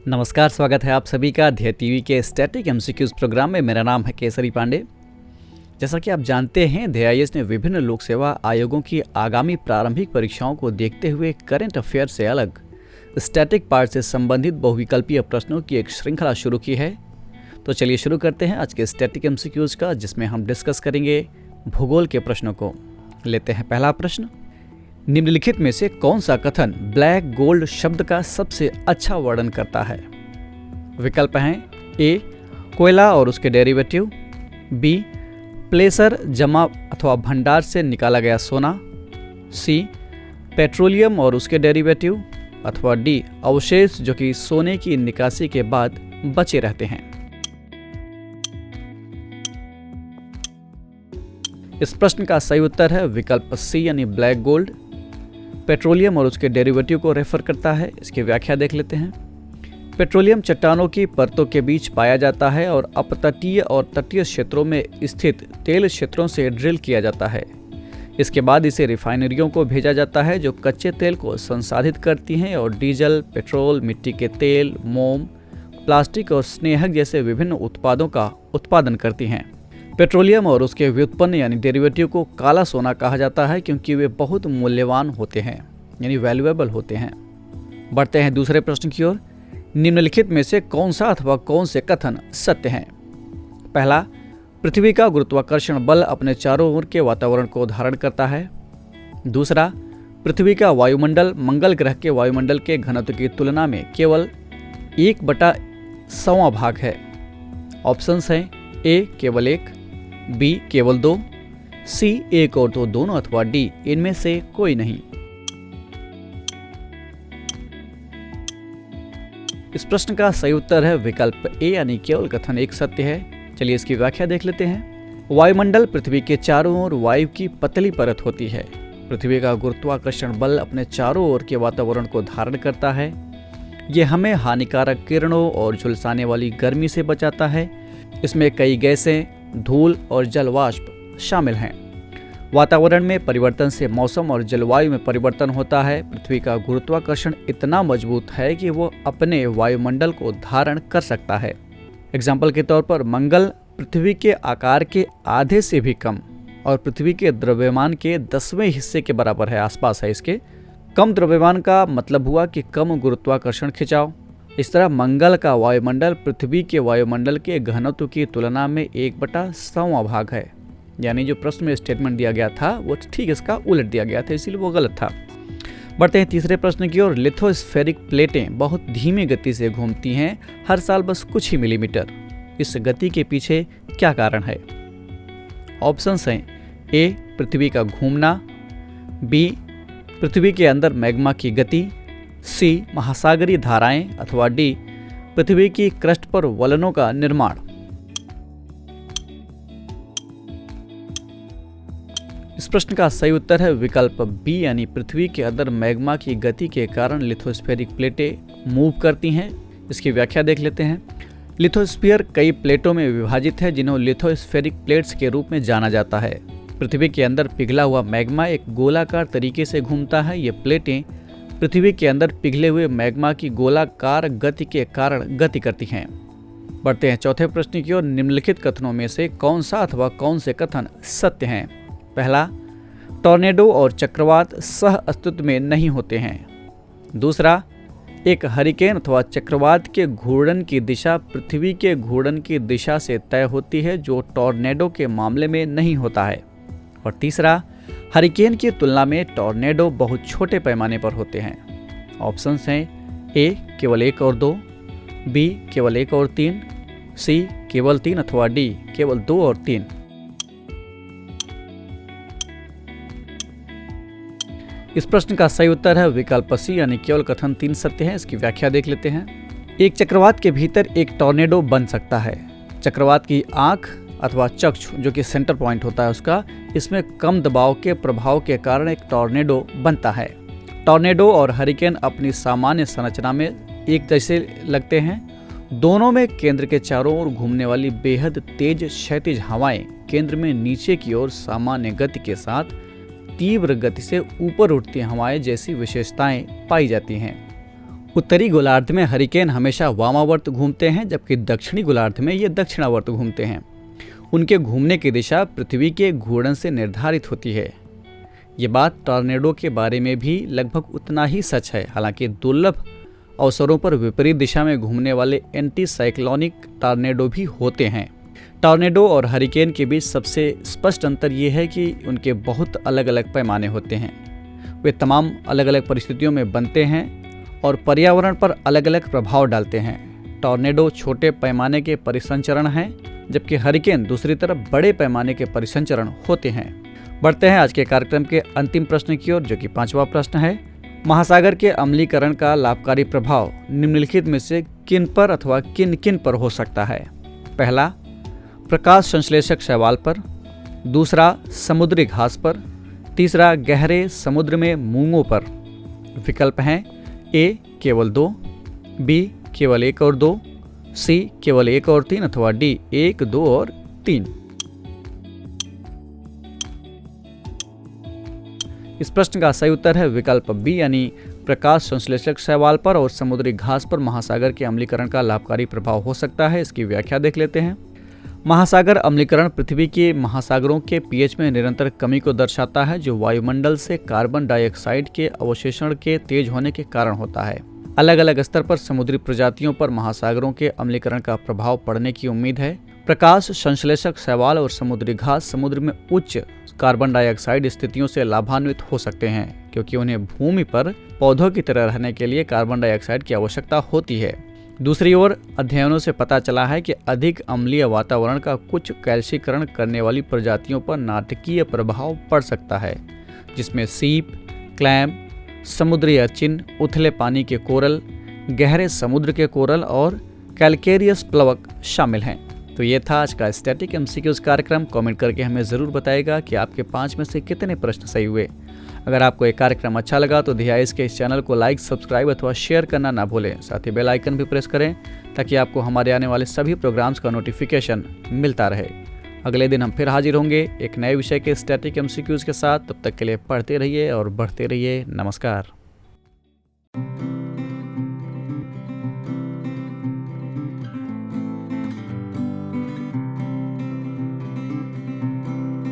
नमस्कार, स्वागत है आप सभी का ध्येय टीवी के स्टैटिक एमसीक्यूज प्रोग्राम में। मेरा नाम है केसरी पांडे। जैसा कि आप जानते हैं, ध्येय ने विभिन्न लोक सेवा आयोगों की आगामी प्रारंभिक परीक्षाओं को देखते हुए करंट अफेयर से अलग स्टैटिक पार्ट से संबंधित बहुविकल्पीय प्रश्नों की एक श्रृंखला शुरू की है। तो चलिए शुरू करते हैं आज के स्टैटिक एमसीक्यूज का, जिसमें हम डिस्कस करेंगे भूगोल के प्रश्नों को। लेते हैं पहला प्रश्न। निम्नलिखित में से कौन सा कथन ब्लैक गोल्ड शब्द का सबसे अच्छा वर्णन करता है? विकल्प हैं ए, कोयला और उसके डेरिवेटिव, बी, प्लेसर जमा अथवा भंडार से निकाला गया सोना, सी, पेट्रोलियम और उसके डेरिवेटिव, अथवा डी, अवशेष जो कि सोने की निकासी के बाद बचे रहते हैं। इस प्रश्न का सही उत्तर है विकल्प सी यानी ब्लैक गोल्ड। पेट्रोलियम और उसके डेरिवेटिव को रेफर करता है। इसकी व्याख्या देख लेते हैं। पेट्रोलियम चट्टानों की परतों के बीच पाया जाता है और अपतटीय और तटीय क्षेत्रों में स्थित तेल क्षेत्रों से ड्रिल किया जाता है। इसके बाद इसे रिफाइनरियों को भेजा जाता है जो कच्चे तेल को संसाधित करती हैं और डीजल, पेट्रोल, मिट्टी के तेल, मोम, प्लास्टिक और स्नेहक जैसे विभिन्न उत्पादों का उत्पादन करती हैं। पेट्रोलियम और उसके व्युत्पन्न यानी डेरिवेटिव को काला सोना कहा जाता है क्योंकि वे बहुत मूल्यवान होते हैं यानी वैल्यूएबल होते हैं। बढ़ते हैं दूसरे प्रश्न की ओर। निम्नलिखित में से कौन सा अथवा कौन से कथन सत्य हैं? पहला, पृथ्वी का गुरुत्वाकर्षण बल अपने चारों ओर के वातावरण को धारण करता है। दूसरा, पृथ्वी का वायुमंडल मंगल ग्रह के वायुमंडल के घनत्व की तुलना में केवल 1/100 भाग है। ऑप्शंस हैं ए, केवल 1, बी, केवल 2, सी, 1 और 2 दोनों, अथवा डी, इनमें से कोई नहीं। इस प्रश्न का सही उत्तर है विकल्प ए यानी केवल कथन एक सत्य है। चलिए इसकी व्याख्या देख लेते हैं। वायुमंडल पृथ्वी के चारों ओर वायु की पतली परत होती है। पृथ्वी का गुरुत्वाकर्षण बल अपने चारों ओर के वातावरण को धारण करता है। यह हमें हानिकारक किरणों और झुलसाने वाली गर्मी से बचाता है। इसमें कई गैसें, धूल और जल वाष्प शामिल हैं। वातावरण में परिवर्तन से मौसम और जलवायु में परिवर्तन होता है। पृथ्वी का गुरुत्वाकर्षण इतना मजबूत है कि वो अपने वायुमंडल को धारण कर सकता है। एग्जाम्पल के तौर पर मंगल पृथ्वी के आकार के आधे से भी कम और पृथ्वी के द्रव्यमान के 10वें हिस्से के बराबर है, आसपास है इसके। कम द्रव्यमान का मतलब हुआ कि कम गुरुत्वाकर्षण खिंचाव। इस तरह मंगल का वायुमंडल पृथ्वी के वायुमंडल के घनत्व की तुलना में 1/100 भाग है। यानी जो प्रश्न में स्टेटमेंट दिया गया था वो ठीक इसका उलट दिया गया था, इसीलिए वो गलत था। बढ़ते हैं तीसरे प्रश्न की ओर। लिथोस्फेरिक प्लेटें बहुत धीमी गति से घूमती हैं, हर साल बस कुछ ही मिलीमीटर। इस गति के पीछे क्या कारण है? ऑप्शंस हैं ए, पृथ्वी का घूमना, बी, पृथ्वी के अंदर मैग्मा की गति, सी, महासागरीय धाराएं, अथवा डी, पृथ्वी की क्रस्ट पर वलनों का निर्माण। इस प्रश्न का सही उत्तर है विकल्प बी यानी पृथ्वी के अंदर मैग्मा की गति के कारण लिथोस्फेरिक प्लेटें मूव करती हैं। इसकी व्याख्या देख लेते हैं। लिथोस्फीयर कई प्लेटों में विभाजित है जिन्हें लिथोस्फेरिक प्लेट्स के रूप में जाना जाता है। पृथ्वी के अंदर पिघला हुआ मैग्मा एक गोलाकार तरीके से घूमता है। ये प्लेटें पृथ्वी के अंदर पिघले हुए मैग्मा की गोलाकार गति के कारण गति करती हैं। बढ़ते हैं चौथे प्रश्न की ओर। निम्नलिखित कथनों में से कौन सा अथवा कौन से कथन सत्य हैं? पहला, टॉर्नेडो और चक्रवात सह अस्तित्व में नहीं होते हैं। दूसरा, एक हरिकेन अथवा चक्रवात के घूर्णन की दिशा पृथ्वी के घूर्णन की दिशा से तय होती है, जो टॉर्नेडो के मामले में नहीं होता है। और तीसरा, हरिकेन की तुलना में टॉर्नेडो बहुत छोटे पैमाने पर होते हैं। ऑप्शंस हैं ए, केवल 1 और 2, बी, केवल 1 और 3, सी, केवल 3, अथवा डी, केवल 2 और 3। इस प्रश्न का सही उत्तर है विकल्प सी यानी केवल कथन 3 सत्य है। इसकी व्याख्या देख लेते हैं। एक चक्रवात के भीतर एक टॉर्नेडो बन सकता है। चक्रवात की आंख अथवा चक्षु जो कि सेंटर पॉइंट होता है उसका, इसमें कम दबाव के प्रभाव के कारण एक टॉर्नेडो बनता है। टॉर्नेडो और हरिकेन अपनी सामान्य संरचना में एक जैसे लगते हैं। दोनों में केंद्र के चारों ओर घूमने वाली बेहद तेज क्षैतिज हवाएं केंद्र में नीचे की ओर सामान्य गति के साथ तीव्र गति से ऊपर उठती हवाएं जैसी विशेषताएं पाई जाती हैं। उत्तरी गोलार्ध में हरिकेन हमेशा वामावर्त घूमते हैं, जबकि दक्षिणी गोलार्ध में ये दक्षिणावर्त घूमते हैं। उनके घूमने की दिशा पृथ्वी के घूर्णन से निर्धारित होती है। ये बात टॉर्नेडो के बारे में भी लगभग उतना ही सच है। हालांकि दुर्लभ अवसरों पर विपरीत दिशा में घूमने वाले एंटी साइक्लोनिक टॉर्नेडो भी होते हैं। टॉर्नेडो और हरिकेन के बीच सबसे स्पष्ट अंतर ये है कि उनके बहुत अलग अलग पैमाने होते हैं। वे तमाम अलग अलग परिस्थितियों में बनते हैं और पर्यावरण पर अलग अलग प्रभाव डालते हैं। टॉर्नेडो छोटे पैमाने के परिसंचरण हैं, जबकि हरिकेन दूसरी तरफ बड़े पैमाने के परिसंचरण होते हैं। बढ़ते हैं आज के कार्यक्रम के अंतिम प्रश्न की ओर, जो कि 5वां प्रश्न है। महासागर के अम्लीकरण का लाभकारी प्रभाव निम्नलिखित में से किन पर अथवा किन किन पर हो सकता है? पहला, प्रकाश संश्लेषक शैवाल पर। दूसरा, समुद्री घास पर। तीसरा, गहरे समुद्र में मूंगों पर। विकल्प हैं ए केवल 2, बी केवल 1 और 2, सी केवल 1 और 3 अथवा डी 1, 2 और 3। इस प्रश्न का सही उत्तर है विकल्प बी, यानी प्रकाश संश्लेषक शैवाल पर और समुद्री घास पर महासागर के अम्लीकरण का लाभकारी प्रभाव हो सकता है। इसकी व्याख्या देख लेते हैं। महासागर अम्लीकरण पृथ्वी के महासागरों के पीएच में निरंतर कमी को दर्शाता है, जो वायुमंडल से कार्बन डाइऑक्साइड के अवशोषण के तेज होने के कारण होता है। अलग अलग स्तर पर समुद्री प्रजातियों पर महासागरों के अम्लीकरण का प्रभाव पड़ने की उम्मीद है। प्रकाश संश्लेषक शैवाल और समुद्री घास समुद्र में उच्च कार्बन डाइऑक्साइड स्थितियों से लाभान्वित हो सकते हैं, क्योंकि उन्हें भूमि पर पौधों की तरह रहने के लिए कार्बन डाइऑक्साइड की आवश्यकता होती है। दूसरी ओर अध्ययनों से पता चला है कि अधिक अम्लीय वातावरण का कुछ कैल्शीकरण करने वाली प्रजातियों पर नाटकीय प्रभाव पड़ सकता है, जिसमें सीप, क्लैम, समुद्री अर्चिन, उथले पानी के कोरल, गहरे समुद्र के कोरल और कैलकेरियस प्लवक शामिल हैं। तो ये था आज का स्टैटिक एमसीक्यूज कार्यक्रम। कमेंट करके हमें ज़रूर बताइएगा कि आपके 5 में से कितने प्रश्न सही हुए। अगर आपको ये कार्यक्रम अच्छा लगा तो DIS के इस चैनल को लाइक, सब्सक्राइब अथवा शेयर करना ना भूलें। साथ ही बेल आइकन भी प्रेस करें ताकि आपको हमारे आने वाले सभी प्रोग्राम्स का नोटिफिकेशन मिलता रहे। अगले दिन हम फिर हाजिर होंगे एक नए विषय के स्टैटिक एमसीक्यूज के साथ। तब तक के लिए पढ़ते रहिए और बढ़ते रहिए। नमस्कार।